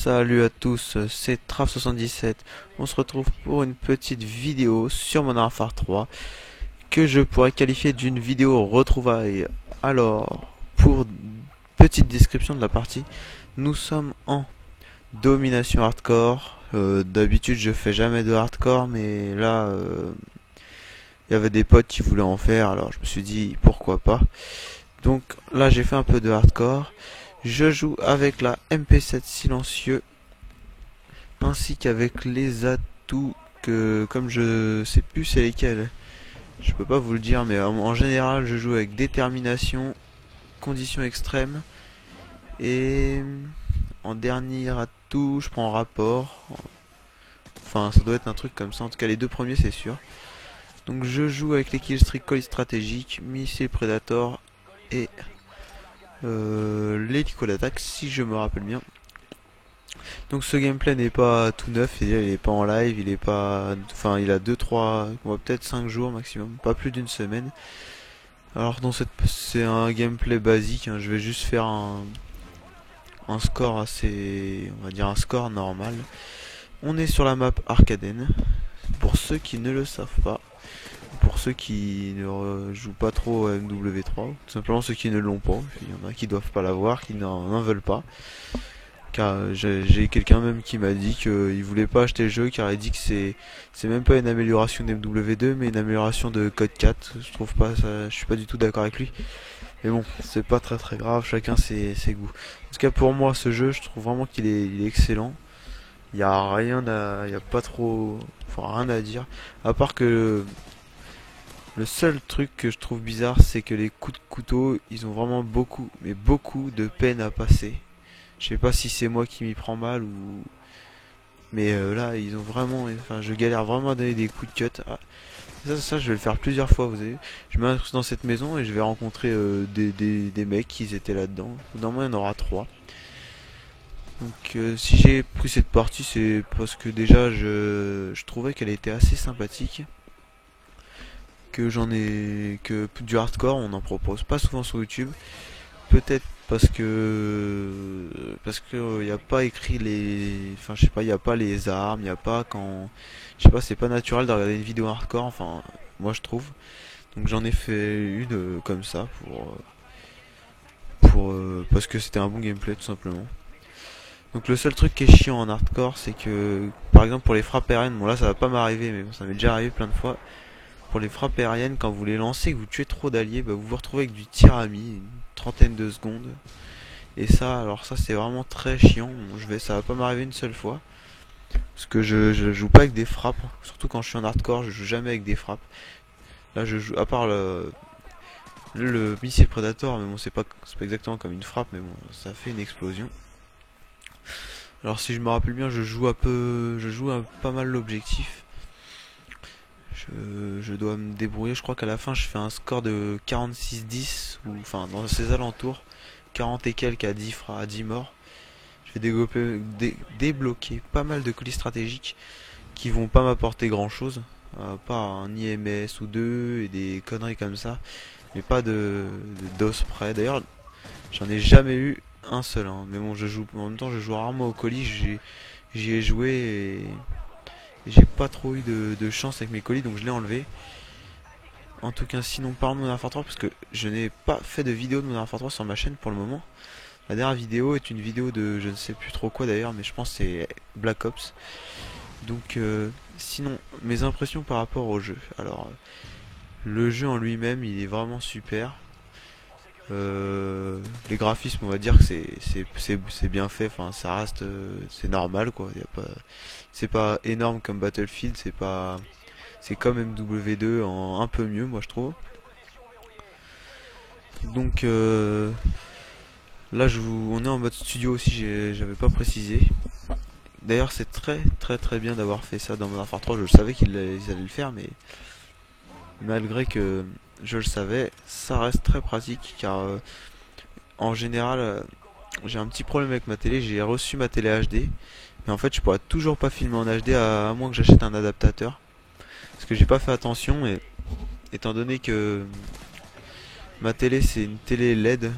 Salut à tous, c'est Traf77. On se retrouve pour une petite vidéo sur Modern Warfare 3 que je pourrais qualifier d'une vidéo retrouvaille. Alors, pour petite description de la partie, nous sommes en domination hardcore. D'habitude, je fais jamais de hardcore, mais là, il y avait des potes qui voulaient en faire, alors je me suis dit pourquoi pas. Donc là, j'ai fait un peu de hardcore. Je joue avec la MP7 silencieux ainsi qu'avec les atouts que, comme je sais plus c'est lesquels, je peux pas vous le dire, mais en général je joue avec détermination, conditions extrêmes, et en dernier atout je prends rapport. Enfin, ça doit être un truc comme ça, en tout cas les deux premiers c'est sûr. Donc je joue avec les killstreak, colis stratégique, missile Predator et l'hélico d'attaque si je me rappelle bien. Donc ce gameplay n'est pas tout neuf, c'est-à-dire il est pas en live, il est pas, enfin il a 2-3, peut-être 5 jours maximum, pas plus d'une semaine. Alors c'est un gameplay basique, hein, je vais juste faire un score assez, on va dire un score normal. On est sur la map Arcaden, pour ceux qui ne le savent pas, pour ceux qui ne jouent pas trop à MW3, tout simplement ceux qui ne l'ont pas, il y en a qui doivent pas l'avoir, qui n'en veulent pas. Car j'ai quelqu'un même qui m'a dit qu'il voulait pas acheter le jeu car il dit que c'est même pas une amélioration d'MW2 mais une amélioration de code 4. Je trouve pas ça, je suis pas du tout d'accord avec lui. Mais bon, c'est pas très grave, chacun ses goûts. En tout cas pour moi ce jeu, je trouve vraiment il est excellent. Il y a rien à, il y a pas trop, enfin rien à dire. À part que le seul truc que je trouve bizarre, c'est que les coups de couteau, ils ont vraiment beaucoup, mais beaucoup de peine à passer. Je sais pas si c'est moi qui m'y prends mal ou... Mais là, ils ont vraiment... Enfin, je galère vraiment à donner des coups de cut. Ah, ça, je vais le faire plusieurs fois, vous avez vu. Je m'inscris dans cette maison et je vais rencontrer des mecs qui étaient là-dedans. Normalement, il y en aura 3. Donc, si j'ai pris cette partie, c'est parce que déjà, je trouvais qu'elle était assez sympathique. Que du hardcore, on en propose pas souvent sur YouTube. Peut-être parce que y a pas écrit les, enfin je sais pas, il y a pas les armes, il y a pas quand, je sais pas, c'est pas naturel de regarder une vidéo hardcore, enfin moi je trouve. Donc j'en ai fait une comme ça parce que c'était un bon gameplay tout simplement. Donc le seul truc qui est chiant en hardcore, c'est que par exemple pour les frappes aériennes, bon là ça va pas m'arriver, mais bon, ça m'est déjà arrivé plein de fois. Pour les frappes aériennes, quand vous les lancez et que vous tuez trop d'alliés, bah, vous vous retrouvez avec du tir à mi, une trentaine de secondes. Et ça, alors ça c'est vraiment très chiant. Ça va pas m'arriver une seule fois. Parce que je joue pas avec des frappes. Surtout quand je suis en hardcore, je joue jamais avec des frappes. Là je joue, à part le missile Predator, mais bon c'est pas exactement comme une frappe, mais bon ça fait une explosion. Alors si je me rappelle bien, je joue à pas mal l'objectif. Je dois me débrouiller, je crois qu'à la fin je fais un score de 46-10, ou enfin dans ces alentours, 40 et quelques à 10 morts. Je vais débloquer pas mal de colis stratégiques qui vont pas m'apporter grand chose, à part un IMS ou deux et des conneries comme ça, mais pas de DOS près. D'ailleurs, j'en ai jamais eu un seul, hein. Mais bon, en même temps, je joue rarement au colis, j'y ai joué et j'ai pas trop eu de chance avec mes colis, donc je l'ai enlevé. En tout cas, sinon, parlons de Modern Warfare 3 parce que je n'ai pas fait de vidéo de Modern Warfare 3 sur ma chaîne pour le moment. La dernière vidéo est une vidéo de je ne sais plus trop quoi d'ailleurs, mais je pense que c'est Black Ops. Donc, sinon, mes impressions par rapport au jeu. Alors, le jeu en lui-même, il est vraiment super. Les graphismes, on va dire que c'est bien fait. Enfin, ça reste, c'est normal quoi. C'est pas énorme comme Battlefield, c'est comme MW2 en un peu mieux, moi je trouve. Donc là, on est en mode studio aussi, j'avais pas précisé. D'ailleurs, c'est très bien d'avoir fait ça dans Modern Warfare 3. Je le savais qu'ils allaient le faire, mais malgré que je le savais, ça reste très pratique car en général, j'ai un petit problème avec ma télé. J'ai reçu ma télé HD, mais en fait, je pourrais toujours pas filmer en HD à moins que j'achète un adaptateur. Parce que j'ai pas fait attention et étant donné que ma télé c'est une télé LED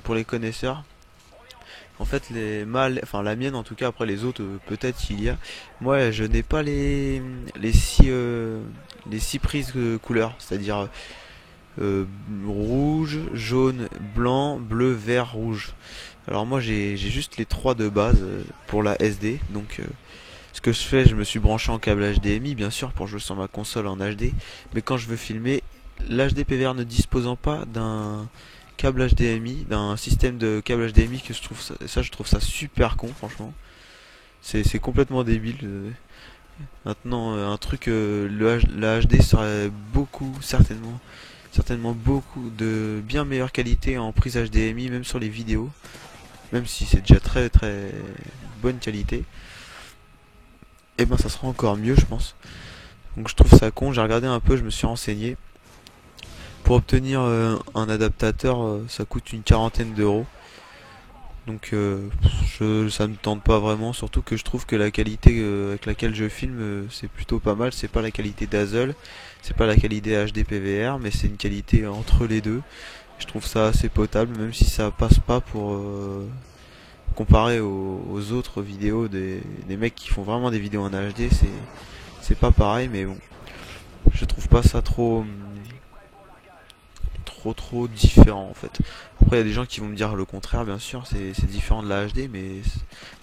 pour les connaisseurs. En fait, enfin la mienne en tout cas, après les autres, peut-être il y a. Moi, je n'ai pas les six les six prises couleurs, c'est-à-dire euh, rouge, jaune, blanc, bleu, vert, rouge. Alors moi, j'ai juste les trois de base pour la SD. Donc, ce que je fais, je me suis branché en câble HDMI, bien sûr, pour jouer sur ma console en HD. Mais quand je veux filmer, l'HD PVR ne disposant pas d'un câble HDMI, d'un système de câble HDMI, que je trouve ça, je trouve ça super con, franchement. C'est complètement débile. Maintenant, un truc, la HD serait beaucoup, certainement beaucoup de bien meilleure qualité en prise HDMI, même sur les vidéos, même si c'est déjà très bonne qualité. Et ben, ça sera encore mieux, je pense. Donc, je trouve ça con. J'ai regardé un peu, je me suis renseigné. Pour obtenir un adaptateur, ça coûte une quarantaine d'euros. Donc ça ne me tente pas vraiment, surtout que je trouve que la qualité avec laquelle je filme, c'est plutôt pas mal. C'est pas la qualité Dazzle, c'est pas la qualité HD PVR, mais c'est une qualité entre les deux. Je trouve ça assez potable, même si ça passe pas pour comparé aux autres vidéos des mecs qui font vraiment des vidéos en HD. C'est pas pareil, mais bon, je trouve pas ça trop différent en fait. Après il y a des gens qui vont me dire le contraire, bien sûr, c'est différent de la HD, mais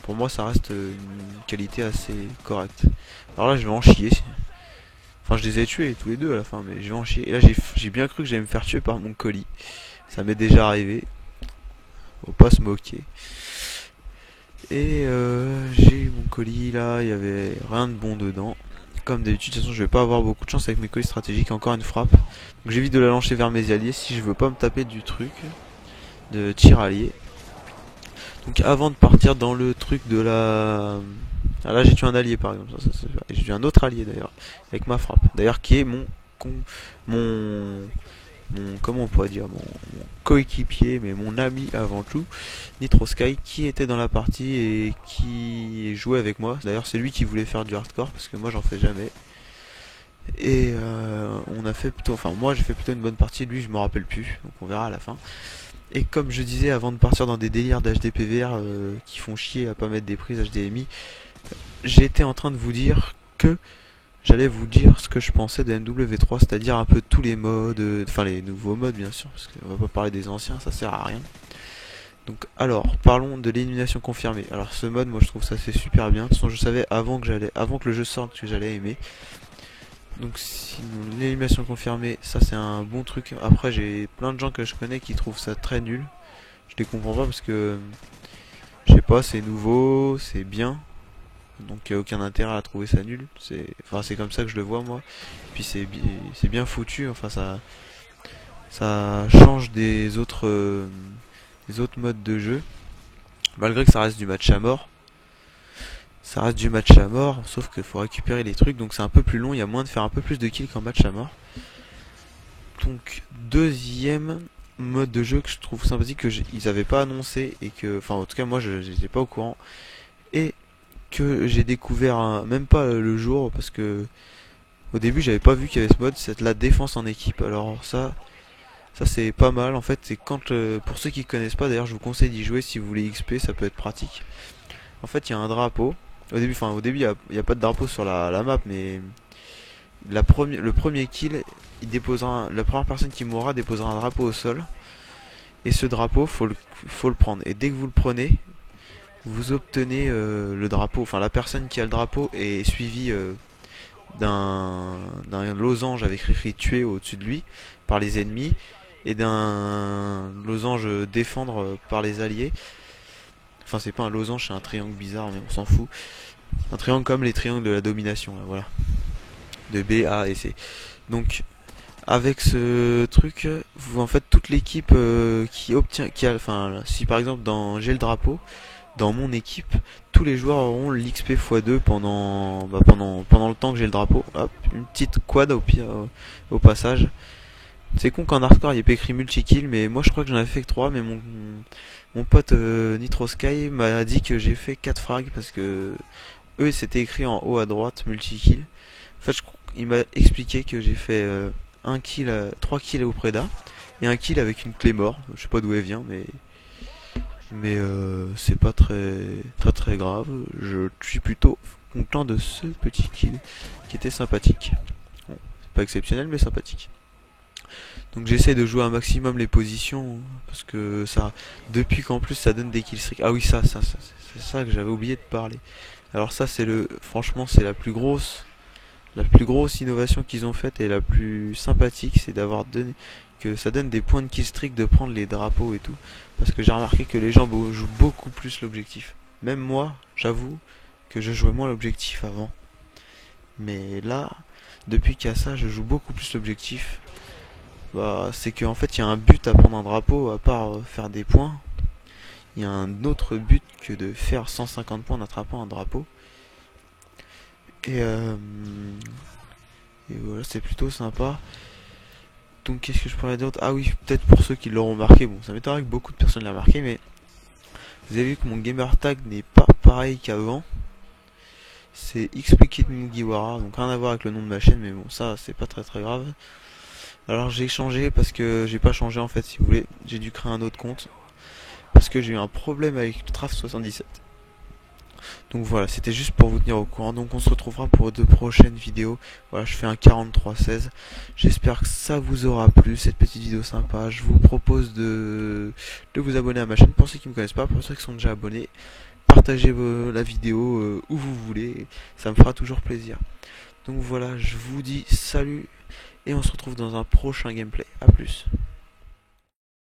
pour moi ça reste une qualité assez correcte. Alors là je vais en chier. Enfin je les ai tués tous les deux à la fin, mais je vais en chier. Et là j'ai bien cru que j'allais me faire tuer par mon colis. Ça m'est déjà arrivé. Faut pas se moquer. Et j'ai eu mon colis là, il y avait rien de bon dedans. Comme d'habitude, de toute façon, je vais pas avoir beaucoup de chance avec mes colis stratégiques. Encore une frappe. Donc j'évite de la lancer vers mes alliés si je veux pas me taper du truc de tir allié. Donc avant de partir dans le truc de la... Ah, là j'ai tué un allié par exemple. Et j'ai tué un autre allié d'ailleurs. Avec ma frappe. D'ailleurs qui est mon comment on pourrait dire, mon coéquipier, mais mon ami avant tout, Nitrosky, qui était dans la partie et qui jouait avec moi. D'ailleurs, c'est lui qui voulait faire du hardcore parce que moi j'en fais jamais. Et on a fait plutôt, enfin moi j'ai fait plutôt une bonne partie, lui je me rappelle plus, donc on verra à la fin. Et comme je disais avant de partir dans des délires d'HD PVR qui font chier à pas mettre des prises HDMI, j'étais en train de vous dire que j'allais vous dire ce que je pensais de MW3, c'est-à-dire un peu tous les modes, enfin les nouveaux modes bien sûr, parce qu'on va pas parler des anciens, ça sert à rien. Donc alors, parlons de l'élimination confirmée. Alors ce mode, moi je trouve ça c'est super bien. De toute façon, je savais avant que le jeu sorte que j'allais aimer. Donc sinon, l'élimination confirmée, ça c'est un bon truc. Après, j'ai plein de gens que je connais qui trouvent ça très nul. Je les comprends pas parce que je sais pas, c'est nouveau, c'est bien. Donc il n'y a aucun intérêt à trouver ça nul. C'est comme ça que je le vois moi. Puis c'est bien foutu. Enfin ça change des autres modes de jeu. Malgré que ça reste du match à mort. Ça reste du match à mort, sauf qu'il faut récupérer les trucs, donc c'est un peu plus long, il y a moins de faire un peu plus de kills qu'en match à mort. Donc deuxième mode de jeu que je trouve sympathique, que ils avaient pas annoncé, et que, enfin en tout cas moi je n'étais pas au courant, et que j'ai découvert même pas le jour, parce que au début j'avais pas vu qu'il y avait ce mode, c'est la défense en équipe. Alors ça c'est pas mal en fait, c'est quand, pour ceux qui connaissent pas d'ailleurs je vous conseille d'y jouer si vous voulez XP, ça peut être pratique. En fait il y a un drapeau. Au début, il y a pas de drapeau sur la map, mais le premier kill, la première personne qui mourra déposera un drapeau au sol. Et ce drapeau, faut le prendre. Et dès que vous le prenez, vous obtenez le drapeau. Enfin, la personne qui a le drapeau est suivie d'un losange avec écrit tuer au-dessus de lui par les ennemis et d'un losange défendre par les alliés. Enfin, c'est pas un losange, c'est un triangle bizarre, mais on s'en fout. Un triangle comme les triangles de la domination, là, voilà. De B, A et C. Donc, avec ce truc, vous en fait toute l'équipe enfin, si par exemple j'ai le drapeau, dans mon équipe, tous les joueurs auront l'XP x2 pendant le temps que j'ai le drapeau. Hop, une petite quad au pire, au passage. C'est con qu'en hardcore il y ait pas écrit multi-kill, mais moi je crois que j'en avais fait que 3, mais mon pote Nitrosky m'a dit que j'ai fait 4 frags parce que eux c'était écrit en haut à droite multi-kill. En fait, il m'a expliqué que j'ai fait un kill, 3 kills au prédat et un kill avec une clé mort. Je sais pas d'où elle vient, mais Mais c'est pas très grave. Je suis plutôt content de ce petit kill qui était sympathique. Bon, c'est pas exceptionnel mais sympathique. Donc j'essaie de jouer un maximum les positions parce que ça, depuis qu'en plus ça donne des killstreaks. Ah oui, c'est ça que j'avais oublié de parler. Alors ça c'est franchement c'est la plus grosse innovation qu'ils ont faite et la plus sympathique, c'est d'avoir donné que ça donne des points de killstreak de prendre les drapeaux et tout. Parce que j'ai remarqué que les gens jouent beaucoup plus l'objectif. Même moi, j'avoue que je jouais moins l'objectif avant. Mais là, depuis qu'il y a ça, je joue beaucoup plus l'objectif. Bah, c'est qu'en fait, il y a un but à prendre un drapeau, à part faire des points. Il y a un autre but que de faire 150 points en attrapant un drapeau. Et, euh, et voilà, c'est plutôt sympa. Donc, qu'est-ce que je pourrais dire d'autre? Ah oui, peut-être pour ceux qui l'auront marqué. Bon, ça m'étonnerait que beaucoup de personnes l'aient marqué, mais vous avez vu que mon gamer tag n'est pas pareil qu'avant. C'est XPKid Mugiwara, donc rien à voir avec le nom de ma chaîne, mais bon, ça, c'est pas très grave. Alors, j'ai changé parce que j'ai pas changé en fait, si vous voulez. J'ai dû créer un autre compte parce que j'ai eu un problème avec le Traf 77. Donc voilà, c'était juste pour vous tenir au courant. Donc on se retrouvera pour de prochaines vidéos. Voilà, je fais un 43-16. J'espère que ça vous aura plu, cette petite vidéo sympa. Je vous propose de vous abonner à ma chaîne pour ceux qui ne me connaissent pas, pour ceux qui sont déjà abonnés. Partagez la vidéo où vous voulez, ça me fera toujours plaisir. Donc voilà, je vous dis salut et on se retrouve dans un prochain gameplay. A plus.